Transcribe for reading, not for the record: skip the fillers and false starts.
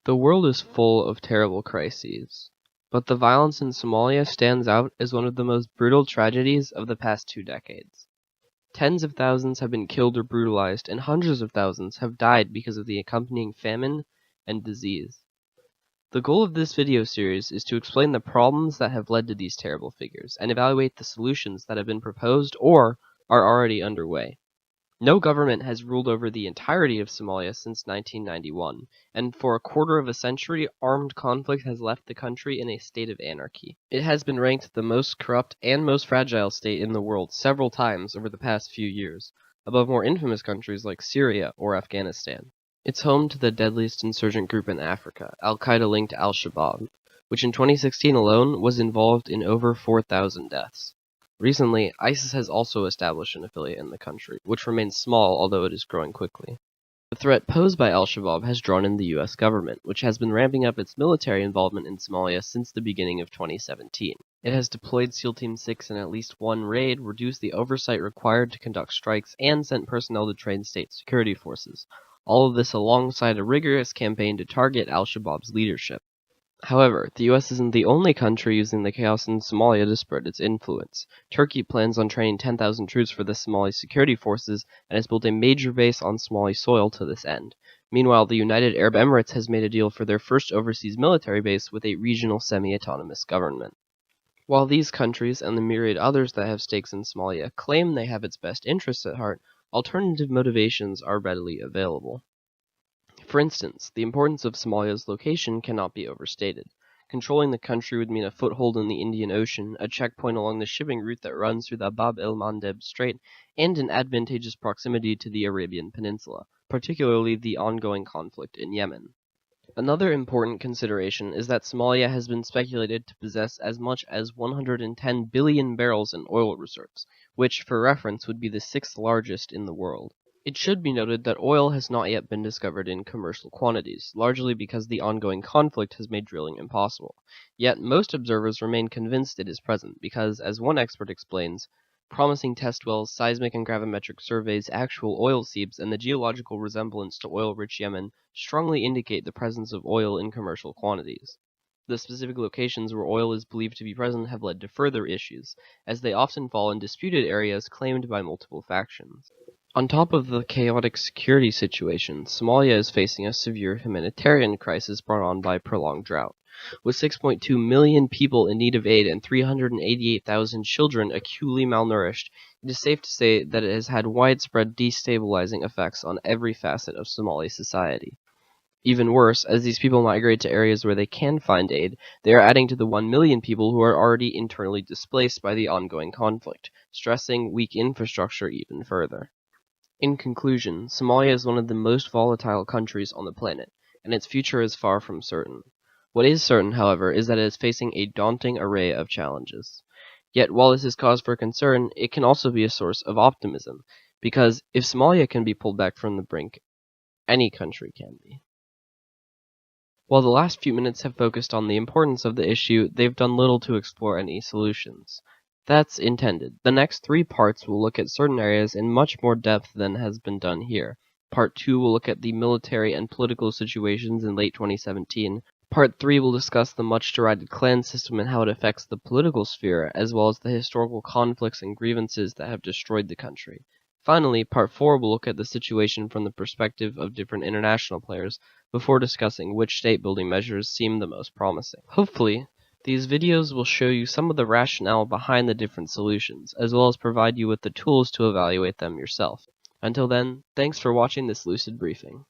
The world is full of terrible crises, but the violence in Somalia stands out as one of the most brutal tragedies of the past 2 decades. Tens of thousands have been killed or brutalized, and hundreds of thousands have died because of the accompanying famine and disease. The goal of this video series is to explain the problems that have led to these terrible figures, and evaluate the solutions that have been proposed or are already underway. No government has ruled over the entirety of Somalia since 1991, and for a quarter of a century, armed conflict has left the country in a state of anarchy. It has been ranked the most corrupt and most fragile state in the world several times over the past few years, above more infamous countries like Syria or Afghanistan. It's home to the deadliest insurgent group in Africa, Al-Qaeda-linked Al-Shabaab, which in 2016 alone was involved in over 4,000 deaths. Recently, ISIS has also established an affiliate in the country, which remains small although it is growing quickly. The threat posed by Al-Shabaab has drawn in the US government, which has been ramping up its military involvement in Somalia since the beginning of 2017. It has deployed SEAL Team 6 in at least one raid, reduced the oversight required to conduct strikes, and sent personnel to train state security forces. All of this alongside a rigorous campaign to target Al-Shabaab's leadership. However, the US isn't the only country using the chaos in Somalia to spread its influence. Turkey plans on training 10,000 troops for the Somali security forces and has built a major base on Somali soil to this end. Meanwhile, the United Arab Emirates has made a deal for their first overseas military base with a regional semi-autonomous government. While these countries and the myriad others that have stakes in Somalia claim they have its best interests at heart, alternative motivations are readily available. For instance, the importance of Somalia's location cannot be overstated. Controlling the country would mean a foothold in the Indian Ocean, a checkpoint along the shipping route that runs through the Bab el-Mandeb Strait, and an advantageous proximity to the Arabian Peninsula, particularly the ongoing conflict in Yemen. Another important consideration is that Somalia has been speculated to possess as much as 110 billion barrels in oil reserves, which, for reference, would be the 6th largest in the world. It should be noted that oil has not yet been discovered in commercial quantities, largely because the ongoing conflict has made drilling impossible. Yet most observers remain convinced it is present because, as one expert explains, promising test wells, seismic and gravimetric surveys, actual oil seeps, and the geological resemblance to oil-rich Yemen strongly indicate the presence of oil in commercial quantities. The specific locations where oil is believed to be present have led to further issues, as they often fall in disputed areas claimed by multiple factions. On top of the chaotic security situation, Somalia is facing a severe humanitarian crisis brought on by prolonged drought. With 6.2 million people in need of aid and 388,000 children acutely malnourished, it is safe to say that it has had widespread destabilizing effects on every facet of Somali society. Even worse, as these people migrate to areas where they can find aid, they are adding to the 1 million people who are already internally displaced by the ongoing conflict, stressing weak infrastructure even further. In conclusion, Somalia is one of the most volatile countries on the planet, and its future is far from certain. What is certain, however, is that it is facing a daunting array of challenges. Yet, while this is cause for concern, it can also be a source of optimism, because if Somalia can be pulled back from the brink, any country can be. While the last few minutes have focused on the importance of the issue, they've done little to explore any solutions. That's intended. The next 3 parts will look at certain areas in much more depth than has been done here. Part 2 will look at the military and political situations in late 2017. Part 3 will discuss the much derided clan system and how it affects the political sphere, as well as the historical conflicts and grievances that have destroyed the country. Finally, Part 4 will look at the situation from the perspective of different international players, before discussing which state-building measures seem the most promising. Hopefully, these videos will show you some of the rationale behind the different solutions, as well as provide you with the tools to evaluate them yourself. Until then, thanks for watching this lucid briefing.